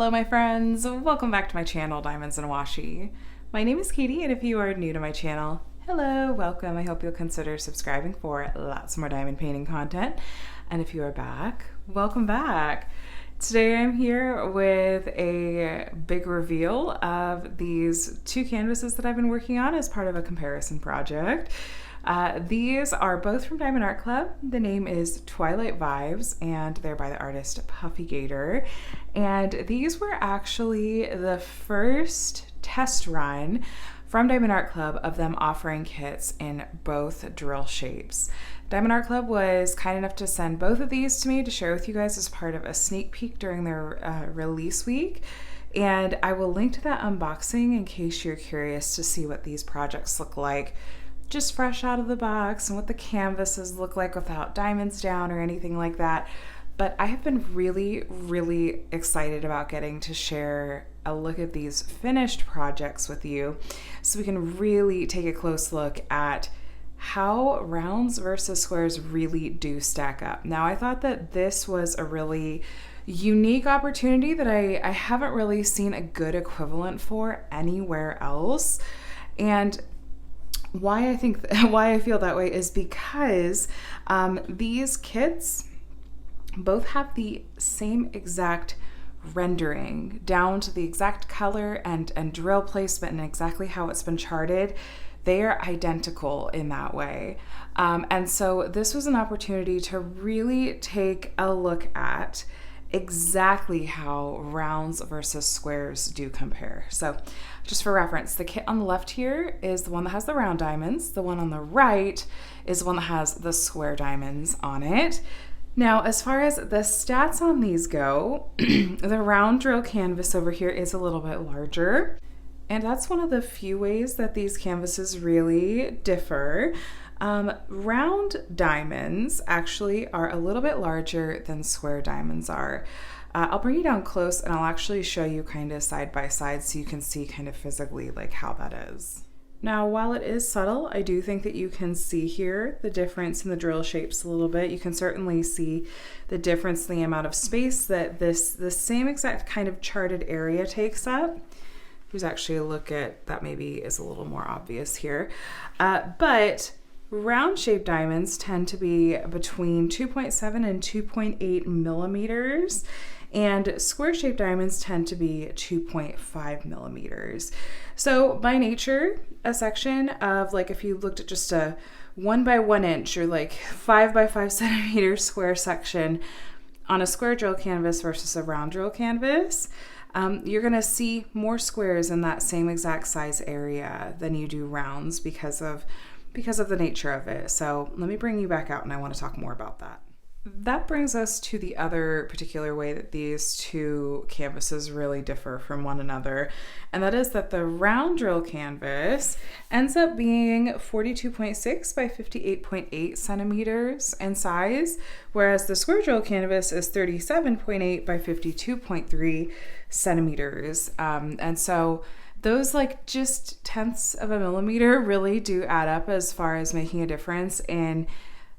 Hello my friends, welcome back to my channel, Diamonds and Washi. My name is Katie, and if you are new to my channel, hello, welcome. I hope you'll consider subscribing for lots more diamond painting content. And if you are back, welcome back. Today I'm here with a big reveal of these two canvases that I've been working on as part of a comparison project. These are both from Diamond Art Club. The name is Twilight Vibes, and they're by the artist Puffy Gator. And these were actually the first test run from Diamond Art Club of them offering kits in both drill shapes. Diamond Art Club was kind enough to send both of these to me to share with you guys as part of a sneak peek during their release week. And I will link to that unboxing in case you're curious to see what these projects look like just fresh out of the box and what the canvases look like without diamonds down or anything like that. But I have been really excited about getting to share a look at these finished projects with you so we can really take a close look at how rounds versus squares really do stack up. Now, I thought that this was a really unique opportunity that I haven't really seen a good equivalent for anywhere else. And why I feel that way is because these kits both have the same exact rendering down to the exact color and drill placement and exactly how it's been charted. They are identical in that way. And so this was an opportunity to really take a look at exactly how rounds versus squares do compare. So just for reference, the kit on the left here is the one that has the round diamonds. The one on the right is the one that has the square diamonds on it. Now, as far as the stats on these go, the round drill canvas over here is a little bit larger. And that's one of the few ways that these canvases really differ. Round diamonds actually are a little bit larger than square diamonds are. I'll bring you down close and I'll actually show you kind of side by side so you can see kind of physically like how that is. Now, while it is subtle, I do think that you can see here the difference in the drill shapes a little bit. You can certainly see the difference in the amount of space that the same exact kind of charted area takes up. Here's actually a look at that, maybe is a little more obvious here. But round shaped diamonds tend to be between 2.7 and 2.8 millimeters, and square shaped diamonds tend to be 2.5 millimeters. So by nature, a section of like, if you looked at just a 1 by 1 inch or like 5 by 5 centimeter square section on a square drill canvas versus a round drill canvas, you're gonna see more squares in that same exact size area than you do rounds because of the nature of it. So let me bring you back out and I want to talk more about that. That brings us to the other particular way that these two canvases really differ from one another, and that is that the round drill canvas ends up being 42.6 by 58.8 centimeters in size, whereas the square drill canvas is 37.8 by 52.3 centimeters. And so those like just tenths of a millimeter really do add up as far as making a difference in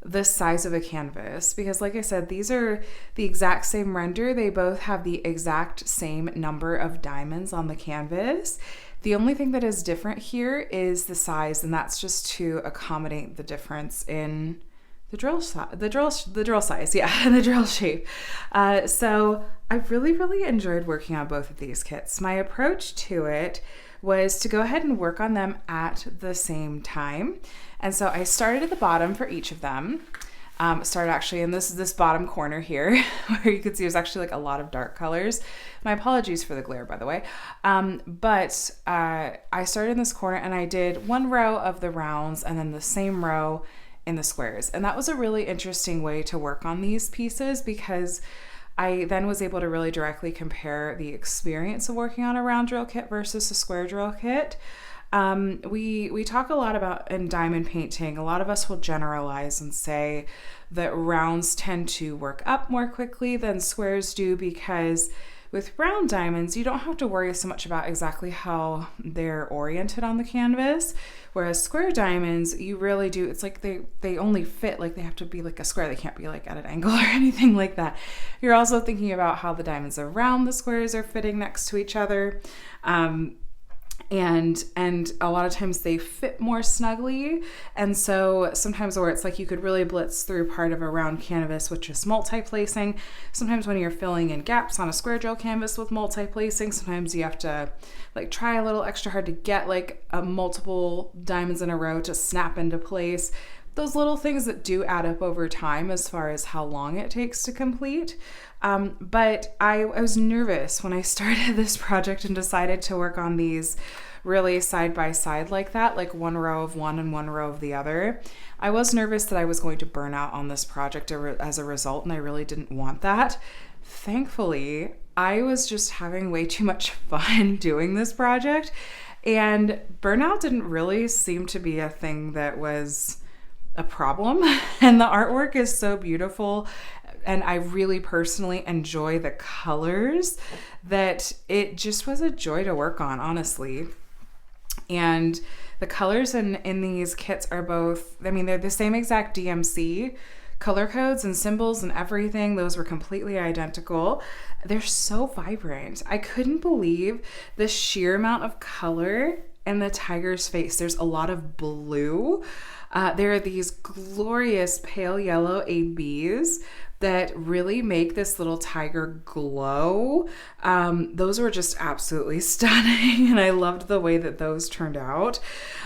the size of a canvas, because like I said, these are the exact same render. They both have the exact same number of diamonds on the canvas. The only thing that is different here is the size, and that's just to accommodate the difference in the drill size, and the drill shape. So I really enjoyed working on both of these kits. My approach to it was to go ahead and work on them at the same time. And so I started at the bottom for each of them. Started actually in this bottom corner here, where you can see there's actually like a lot of dark colors. My apologies for the glare, by the way. But I started in this corner and I did one row of the rounds and then the same row in the squares. And that was a really interesting way to work on these pieces, because I then was able to really directly compare the experience of working on a round drill kit versus a square drill kit. We talk a lot about in diamond painting, a lot of us will generalize and say that rounds tend to work up more quickly than squares do because With round diamonds, you don't have to worry so much about exactly how they're oriented on the canvas. Whereas square diamonds, you really do, it's like they only fit, like they have to be like a square. They can't be like at an angle or anything like that. You're also thinking about how the diamonds around the squares are fitting next to each other. And a lot of times they fit more snugly. And so sometimes where it's like you could really blitz through part of a round canvas with just multi-placing. Sometimes when you're filling in gaps on a square drill canvas with multi-placing, sometimes you have to like try a little extra hard to get like a multiple diamonds in a row to snap into place. Those little things that do add up over time as far as how long it takes to complete. But I was nervous when I started this project and decided to work on these really side by side like that, like one row of one and one row of the other. I was nervous that I was going to burn out on this project as a result, and I really didn't want that. Thankfully, I was just having way too much fun doing this project, and burnout didn't really seem to be a thing that was a problem. And the artwork is so beautiful, and I really personally enjoy the colors that it just was a joy to work on, honestly. And the colors in these kits are both, I mean, they're the same exact DMC color codes and symbols and everything. Those were completely identical. They're so vibrant. I couldn't believe the sheer amount of color in the tiger's face. There's a lot of blue. There are these glorious pale yellow ABs that really make this little tiger glow. Those were just absolutely stunning, and I loved the way that those turned out.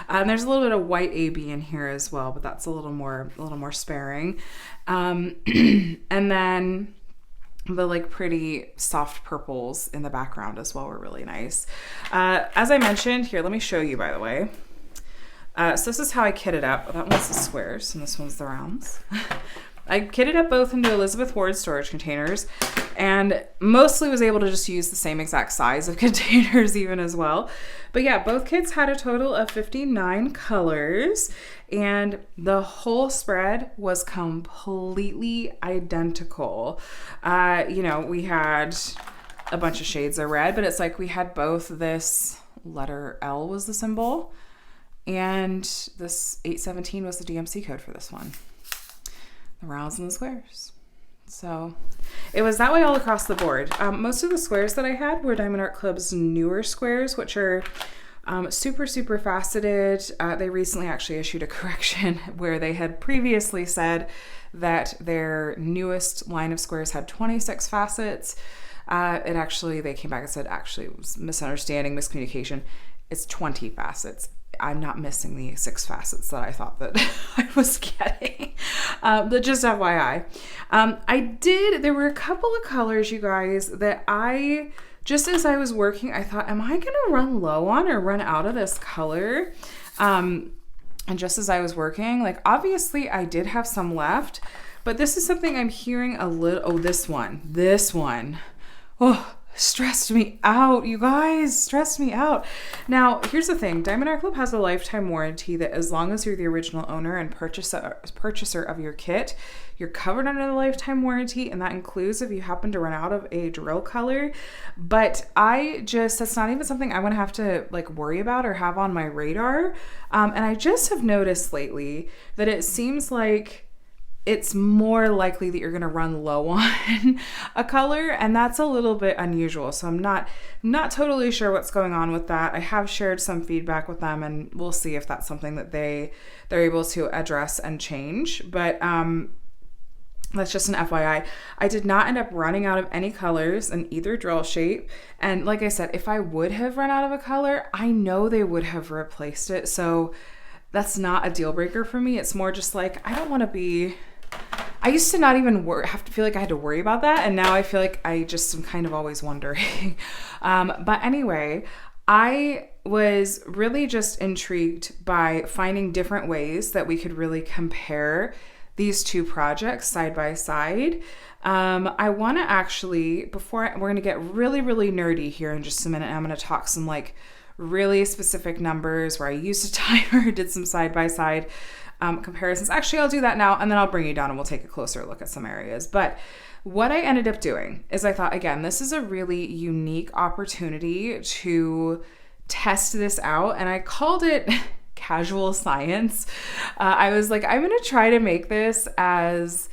There's a little bit of white AB in here as well, but that's a little more sparing. And then the like pretty soft purples in the background as well were really nice. As I mentioned, here, let me show you, by the way. So this is how I kitted up. That one's the squares and this one's the rounds. I kitted up both into Elizabeth Ward storage containers, and mostly was able to just use the same exact size of containers even as well. But yeah, both kits had a total of 59 colors, and the whole spread was completely identical. You know, we had a bunch of shades of red, but it's like we had both this letter L was the symbol, and this 817 was the DMC code for this one. The rounds and the squares. So it was that way all across the board. Most of the squares that I had were Diamond Art Club's newer squares, which are super, super faceted. They recently actually issued a correction where they had previously said that their newest line of squares had 26 facets. They came back and said, actually, it was misunderstanding, miscommunication. It's 20 facets. I'm not missing the 6 facets that I thought that I was getting. But just FYI. There were a couple of colors, you guys, that just as I was working, I thought, am I going to run low on or run out of this color? And just as I was working, like obviously I did have some left, but this is something I'm hearing a little, this one. Oh, stressed me out, you guys, stressed me out. Now, here's the thing. Diamond Art Club has a lifetime warranty that as long as you're the original owner and purchaser of your kit, you're covered under the lifetime warranty, and that includes if you happen to run out of a drill color. But that's not even something I want to have to like worry about or have on my radar. And I just have noticed lately that it seems like it's more likely that you're going to run low on a color, and that's a little bit unusual. So I'm not totally sure what's going on with that. I have shared some feedback with them, and we'll see if that's something that they're able to address and change. But that's just an FYI. I did not end up running out of any colors in either drill shape. And like I said, if I would have run out of a color, I know they would have replaced it. So that's not a deal breaker for me. It's more just like, I don't want to be... I used to not even have to feel like I had to worry about that, and now I feel like I just am kind of always wondering. But anyway, I was really just intrigued by finding different ways that we could really compare these two projects side by side. I want to actually, we're going to get really, really nerdy here in just a minute. I'm going to talk some like really specific numbers where I used a timer, did some side by side. comparisons. Actually, I'll do that now, and then I'll bring you down and we'll take a closer look at some areas. But what I ended up doing is I thought, again, this is a really unique opportunity to test this out, and I called it casual science. I was like, I'm going to try to make this as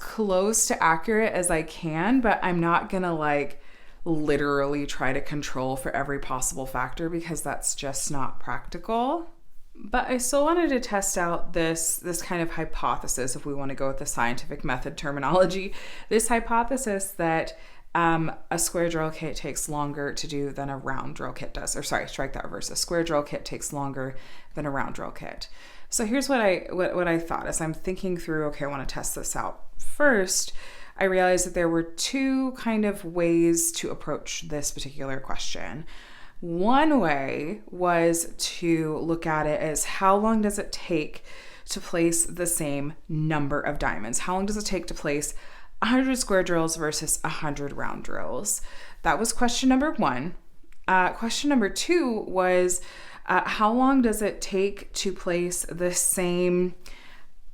close to accurate as I can, but I'm not going to like literally try to control for every possible factor because that's just not practical. But I still wanted to test out this kind of hypothesis, if we want to go with the scientific method terminology, this hypothesis that a square drill kit takes longer to do than a round drill kit does. Or sorry, strike that reverse. A square drill kit takes longer than a round drill kit. So here's what I thought as I'm thinking through, okay, I want to test this out. First, I realized that there were two kind of ways to approach this particular question. One way was to look at it as how long does it take to place the same number of diamonds? How long does it take to place 100 square drills versus 100 round drills? That was question number one. Question number two was how long does it take to place the same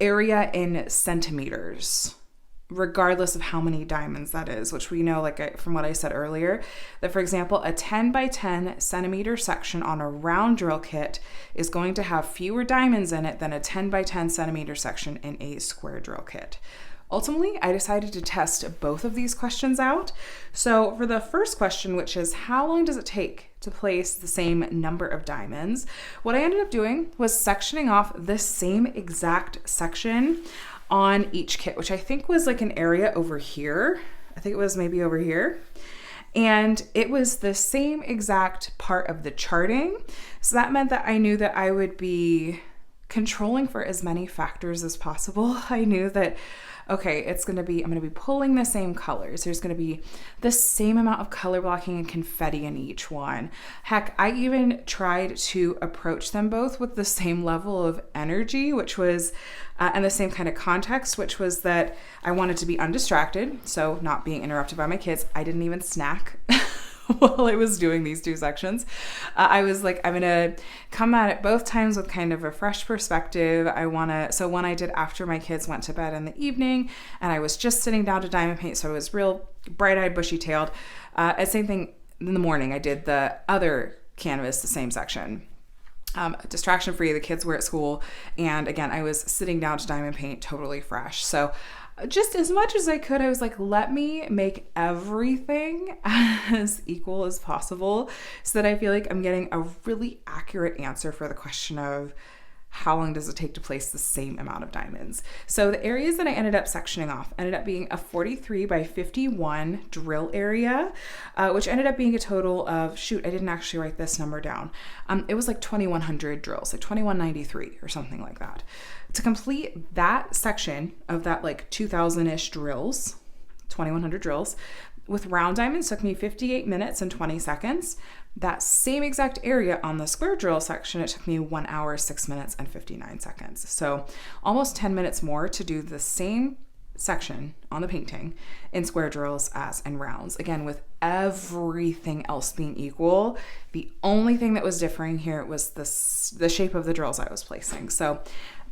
area in centimeters, regardless of how many diamonds that is, which we know, like from what I said earlier, that for example, a 10 by 10 centimeter section on a round drill kit is going to have fewer diamonds in it than a 10 by 10 centimeter section in a square drill kit. Ultimately, I decided to test both of these questions out. So for the first question, which is how long does it take to place the same number of diamonds, what I ended up doing was sectioning off the same exact section on each kit, which I think was like an area over here. I think it was maybe over here. And it was the same exact part of the charting. So that meant that I knew that I would be controlling for as many factors as possible. I knew that, okay, I'm going to be pulling the same colors. There's going to be the same amount of color blocking and confetti in each one. Heck, I even tried to approach them both with the same level of energy, which was, and the same kind of context, which was that I wanted to be undistracted. So not being interrupted by my kids. I didn't even snack while I was doing these two sections. I was like, I'm going to come at it both times with kind of a fresh perspective. So when I did after my kids went to bed in the evening and I was just sitting down to diamond paint, so I was real bright-eyed, bushy-tailed. Same thing in the morning. I did the other canvas, the same section. Distraction free, the kids were at school. And again, I was sitting down to diamond paint totally fresh. So just as much as I could, I was like, let me make everything as equal as possible so that I feel like I'm getting a really accurate answer for the question of how long does it take to place the same amount of diamonds. So the areas that I ended up sectioning off ended up being a 43 by 51 drill area, which ended up being a total of, I didn't actually write this number down. It was like 2,100 drills, like 2,193 or something like that. To complete that section of that like 2,000-ish drills, 2,100 drills, with round diamonds took me 58 minutes and 20 seconds. That same exact area on the square drill section, it took me 1 hour, 6 minutes, and 59 seconds. So almost 10 minutes more to do the same section on the painting in square drills as in rounds. Again, with everything else being equal, the only thing that was differing here was the shape of the drills I was placing. So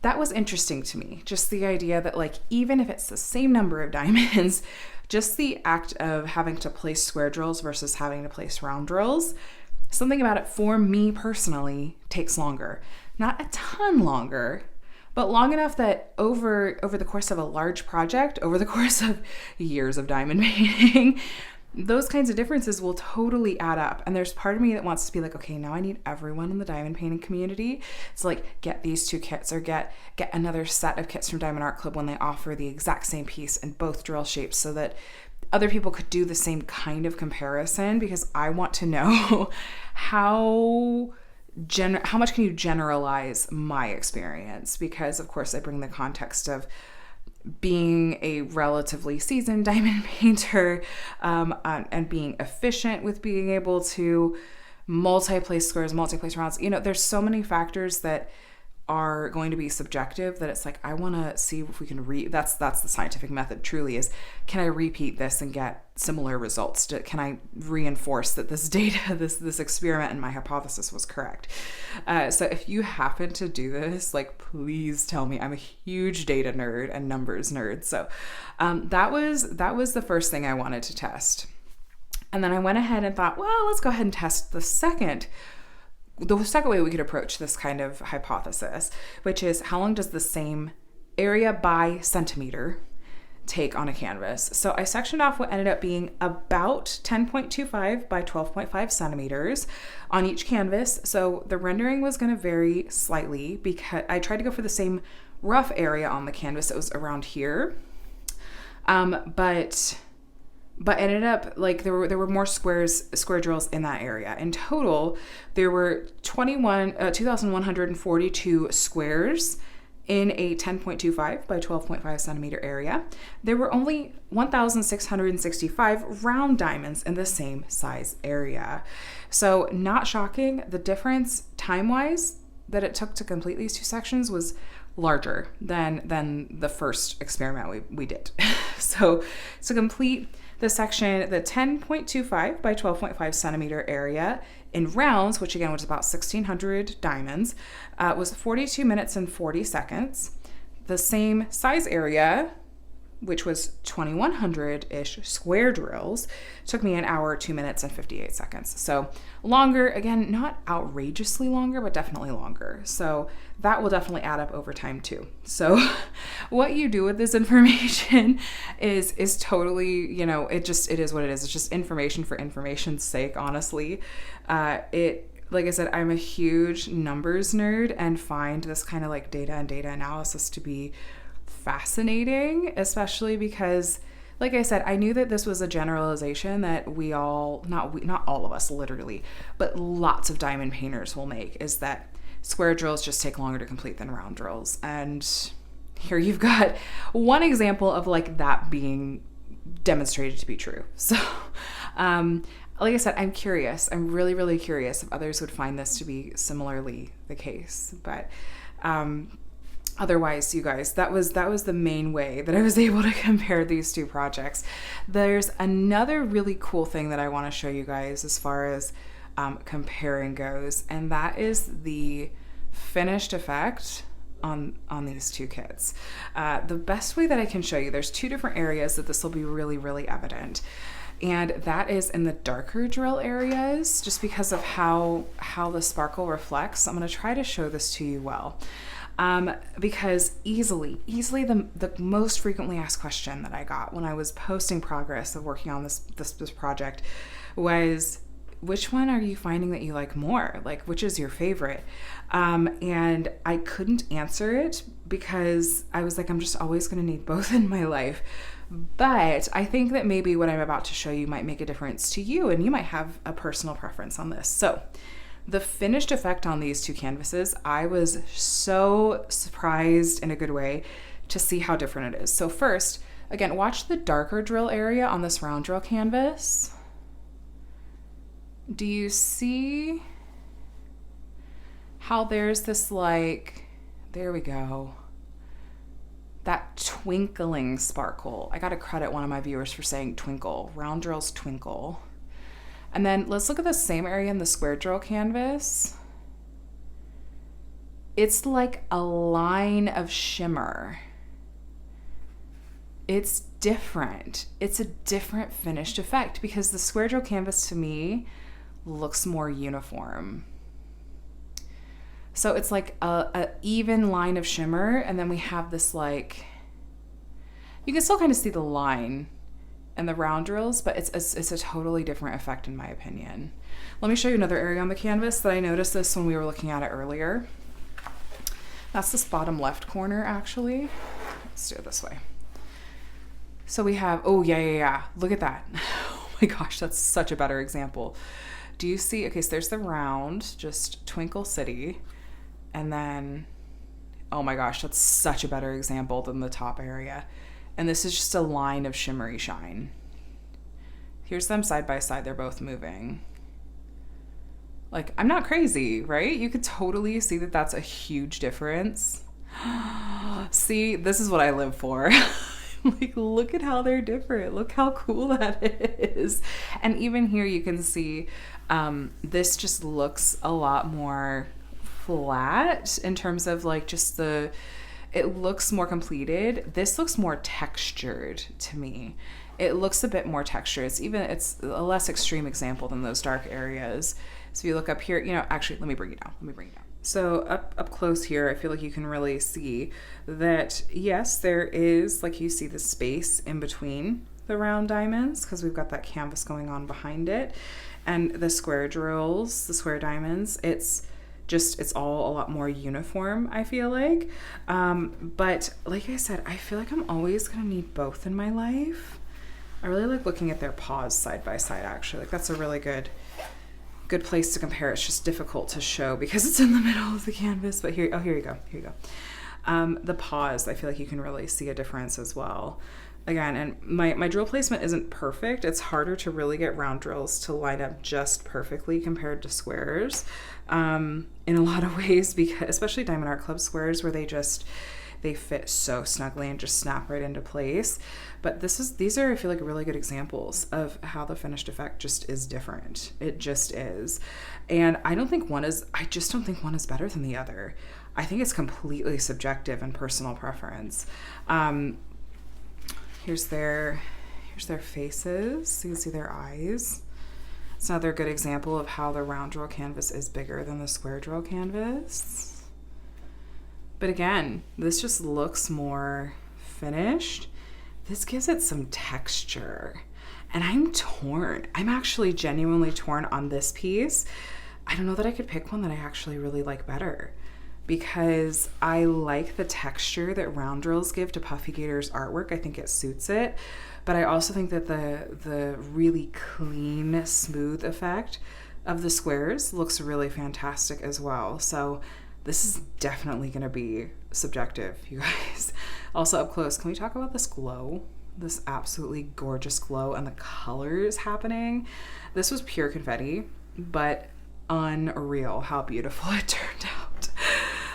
that was interesting to me. Just the idea that like, even if it's the same number of diamonds, just the act of having to place square drills versus having to place round drills, something about it for me personally takes longer. Not a ton longer, but long enough that over the course of a large project, over the course of years of diamond painting, those kinds of differences will totally add up. And there's part of me that wants to be like, okay, now I need everyone in the diamond painting community to like get these two kits or get another set of kits from Diamond Art Club when they offer the exact same piece in both drill shapes so that other people could do the same kind of comparison, because I want to know how much can you generalize my experience? Because of course I bring the context of being a relatively seasoned diamond painter, and being efficient with being able to multi-place squares, multi-place rounds. You know, there's so many factors that are going to be subjective, that it's like, I want to see if we can that's the scientific method truly, is, can I repeat this and get similar results? Can I reinforce that this data, this experiment and my hypothesis was correct? So if you happen to do this, like, please tell me. I'm a huge data nerd and numbers nerd. So that was the first thing I wanted to test. And then I went ahead and thought, well, let's go ahead and test the second way we could approach this kind of hypothesis, which is, how long does the same area by centimeter take on a canvas? So I sectioned off what ended up being about 10.25 by 12.5 centimeters on each canvas. So the rendering was going to vary slightly because I tried to go for the same rough area on the canvas that was around here. But ended up, like, there were more square drills in that area. In total, there were 2,142 squares in a 10.25 by 12.5 centimeter area. There were only 1,665 round diamonds in the same size area. So not shocking, the difference time-wise that it took to complete these two sections was larger than the first experiment we did. So to complete the section, the 10.25 by 12.5 centimeter area in rounds, which again was about 1,600 diamonds, was 42 minutes and 40 seconds. The same size area, which was 2,100-ish square drills, took me 1 hour, 2 minutes, and 58 seconds. So longer, again, not outrageously longer, but definitely longer. So that will definitely add up over time too. So what you do with this information is totally, you know, it is what it is. It's just information for information's sake, honestly. Like I said, I'm a huge numbers nerd and find this kind of like data and data analysis to be fascinating, especially because, like I said, I knew that this was a generalization that not all of us literally, but lots of diamond painters will make, is that square drills just take longer to complete than round drills. And here you've got one example of like that being demonstrated to be true. So, like I said, I'm curious. I'm really, really curious if others would find this to be similarly the case. But otherwise, you guys, that was the main way that I was able to compare these two projects. There's another really cool thing that I want to show you guys as far as comparing goes, and that is the finished effect on these two kits. The best way that I can show you, there's two different areas that this will be really, really evident. And that is in the darker drill areas, just because of how the sparkle reflects. I'm going to try to show this to you well. Because easily the most frequently asked question that I got when I was posting progress of working on this project was, which one are you finding that you like more? Like, which is your favorite? And I couldn't answer it because I was like, I'm just always going to need both in my life. But I think that maybe what I'm about to show you might make a difference to you, and you might have a personal preference on this. So the finished effect on these two canvases, I was so surprised in a good way to see how different it is. So first, again, watch the darker drill area on this round drill canvas. Do you see how there's this, like, there we go, that twinkling sparkle? I gotta credit one of my viewers for saying twinkle. Round drills twinkle. And then let's look at the same area in the square drill canvas. It's like a line of shimmer. It's different. It's a different finished effect because the square drill canvas to me looks more uniform. So it's like a even line of shimmer, and then we have this, like, you can still kind of see the line and the round drills, but it's a totally different effect in my opinion. Let me show you another area on the canvas that I noticed this when we were looking at it earlier. That's this bottom left corner, actually. Let's do it this way. So we have, oh yeah. Look at that. Oh my gosh, that's such a better example. Do you see? Okay, so there's the round, just Twinkle City. And then, oh my gosh, that's such a better example than the top area. And this is just a line of shimmery shine. Here's them side by side. They're both moving. Like, I'm not crazy, right? You could totally see that that's a huge difference. See, this is what I live for. Like, look at how they're different. Look how cool that is. And even here you can see this just looks a lot more flat in terms of like just it looks more completed. This looks more textured to me. It looks a bit more textured. It's a less extreme example than those dark areas. So if you look up here, actually, let me bring it down. So up close here, I feel like you can really see that, yes, there is, like, you see the space in between the round diamonds because we've got that canvas going on behind it. And the square drills, the square diamonds, it's all a lot more uniform, I feel like. But like I said, I feel like I'm always going to need both in my life. I really like looking at their paws side by side, actually. Like, that's a really good place to compare. It's just difficult to show because it's in the middle of the canvas. But here you go. The paws, I feel like you can really see a difference as well. Again, and my drill placement isn't perfect. It's harder to really get round drills to line up just perfectly compared to squares in a lot of ways, because especially Diamond Art Club squares where they fit so snugly and just snap right into place. But these are, I feel like, really good examples of how the finished effect just is different. It just is. And I just don't think one is better than the other. I think it's completely subjective and personal preference. Here's their faces. So you can see their eyes. It's another good example of how the round drill canvas is bigger than the square drill canvas. But again, this just looks more finished. This gives it some texture. And I'm torn. I'm actually genuinely torn on this piece. I don't know that I could pick one that I actually really like better, because I like the texture that round drills give to Puffy Gator's artwork. I think it suits it. But I also think that the really clean, smooth effect of the squares looks really fantastic as well. So this is definitely going to be subjective, you guys. Also up close, can we talk about this glow? This absolutely gorgeous glow and the colors happening. This was pure confetti, but unreal how beautiful it turned out.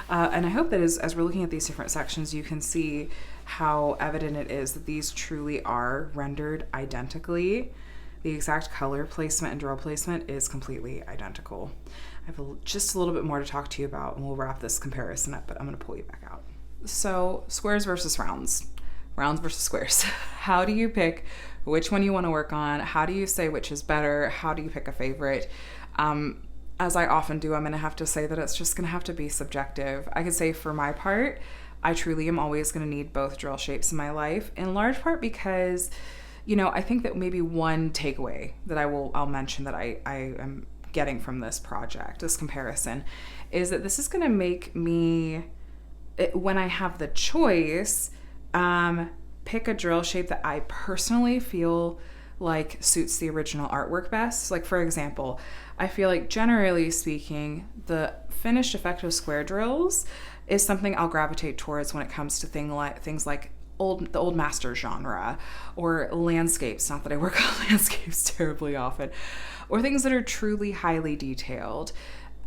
And I hope that as we're looking at these different sections, you can see how evident it is that these truly are rendered identically. The exact color placement and drill placement is completely identical. I have just a little bit more to talk to you about, and we'll wrap this comparison up, but I'm going to pull you back out. So squares versus rounds versus squares. How do you pick which one you want to work on? How do you say which is better? How do you pick a favorite? As I often do, I'm going to have to say that it's just going to have to be subjective. I could say for my part, I truly am always going to need both drill shapes in my life, in large part because, I think that maybe one takeaway that I'll mention that I am getting from this project, this comparison, is that this is going to make me, when I have the choice, pick a drill shape that I personally feel like suits the original artwork best. Like, for example, I feel like generally speaking, the finished effect of square drills is something I'll gravitate towards when it comes to things like the old master genre, or landscapes. Not that I work on landscapes terribly often, or things that are truly highly detailed.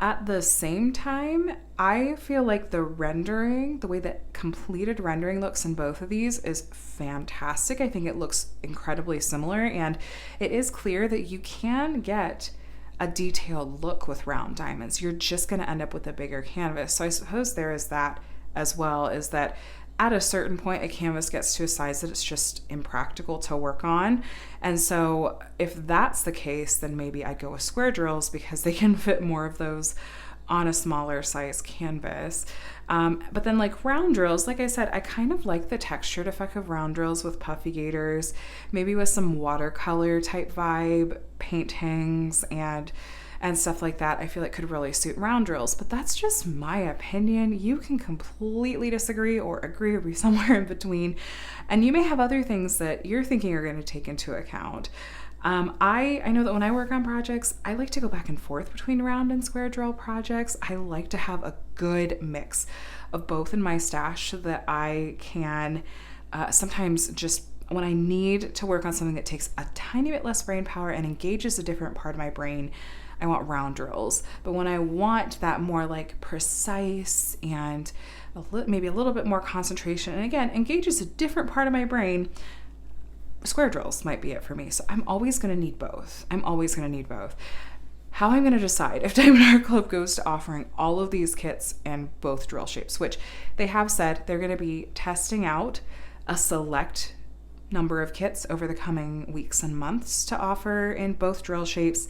At the same time, I feel like the way that completed rendering looks in both of these is fantastic. I think it looks incredibly similar, and it is clear that you can get a detailed look with round diamonds. You're just going to end up with a bigger canvas. So I suppose there is that as well, is that at a certain point, a canvas gets to a size that it's just impractical to work on. And so if that's the case, then maybe I'd go with square drills because they can fit more of those on a smaller size canvas. But then like round drills, like I said, I kind of like the textured effect of round drills with Puffy Gators, maybe with some watercolor type vibe, paintings and stuff like that. I feel like could really suit round drills, but that's just my opinion. You can completely disagree or agree or be somewhere in between. And you may have other things that you're thinking are going to take into account. I know that when I work on projects, I like to go back and forth between round and square drill projects. I like to have a good mix of both in my stash so that I can sometimes just, when I need to work on something that takes a tiny bit less brain power and engages a different part of my brain, I want round drills. But when I want that more like precise and maybe a little bit more concentration, and again, engages a different part of my brain, square drills might be it for me. So I'm always going to need both. How I'm going to decide if Diamond Art Club goes to offering all of these kits in both drill shapes, which they have said they're going to be testing out a select number of kits over the coming weeks and months to offer in both drill shapes.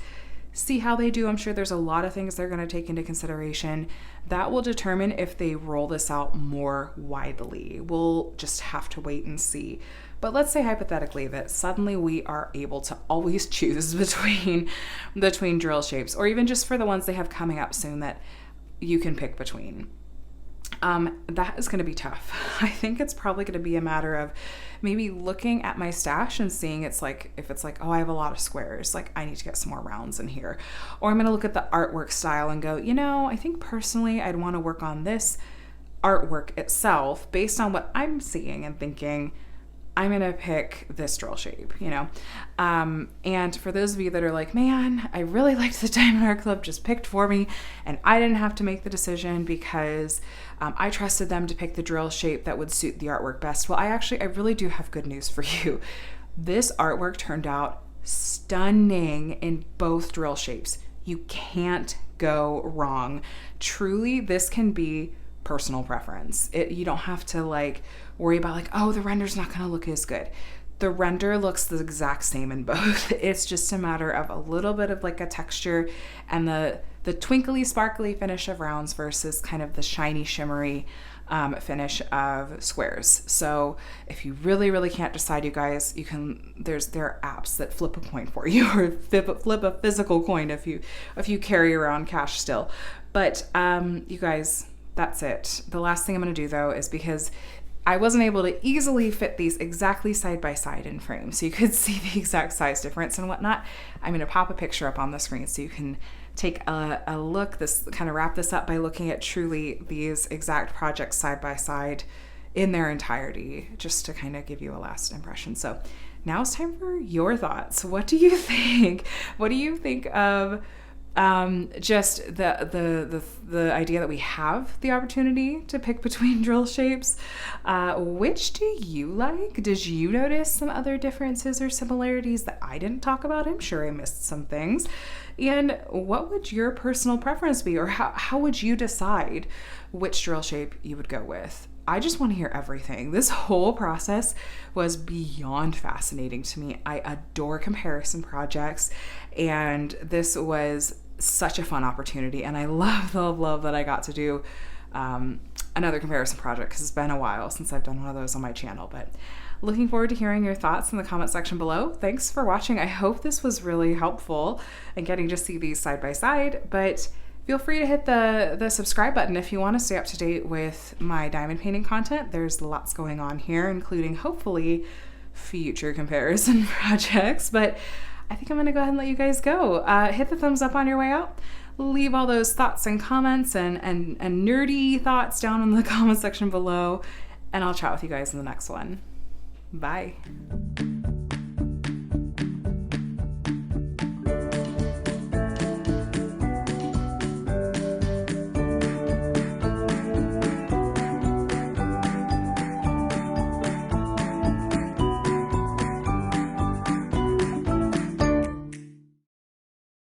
See how they do. I'm sure there's a lot of things they're going to take into consideration that will determine if they roll this out more widely. We'll just have to wait and see. But let's say hypothetically that suddenly we are able to always choose between drill shapes, or even just for the ones they have coming up soon that you can pick between. That is going to be tough. I think it's probably going to be a matter of maybe looking at my stash and seeing if it's like, oh, I have a lot of squares, like I need to get some more rounds in here. Or I'm going to look at the artwork style and go, I think personally I'd want to work on this artwork itself based on what I'm seeing and thinking. I'm going to pick this drill shape, and for those of you that are like, man, I really liked the Diamond Art Club just picked for me and I didn't have to make the decision because I trusted them to pick the drill shape that would suit the artwork best. Well, I really do have good news for you. This artwork turned out stunning in both drill shapes. You can't go wrong. Truly, this can be personal preference. You don't have to worry about the render's not going to look as good. The render looks the exact same in both. It's just a matter of a little bit of a texture and the twinkly sparkly finish of rounds versus kind of the shiny shimmery finish of squares. So if you really, really can't decide, you guys, there are apps that flip a coin for you, or flip a physical coin if you carry around cash still. But you guys, that's it. The last thing I'm going to do though is, because I wasn't able to easily fit these exactly side by side in frame so you could see the exact size difference and whatnot, I'm going to pop a picture up on the screen so you can take a look, wrap this up by looking at truly these exact projects side by side in their entirety, just to kind of give you a last impression. So now it's time for your thoughts. What do you think? What do you think of just the idea that we have the opportunity to pick between drill shapes? Which do you like? Did you notice some other differences or similarities that I didn't talk about? I'm sure I missed some things. And what would your personal preference be, or how would you decide which drill shape you would go with? I just want to hear everything. This whole process was beyond fascinating to me. I adore comparison projects, and this was such a fun opportunity, and I love that I got to do another comparison project, because it's been a while since I've done one of those on my channel. But looking forward to hearing your thoughts in the comment section below. Thanks for watching. I hope this was really helpful and getting to see these side by side, but feel free to hit the subscribe button if you want to stay up to date with my diamond painting content. There's lots going on here, including hopefully future comparison projects, but I think I'm going to go ahead and let you guys go. Hit the thumbs up on your way out. Leave all those thoughts and comments and nerdy thoughts down in the comment section below, and I'll chat with you guys in the next one. Bye.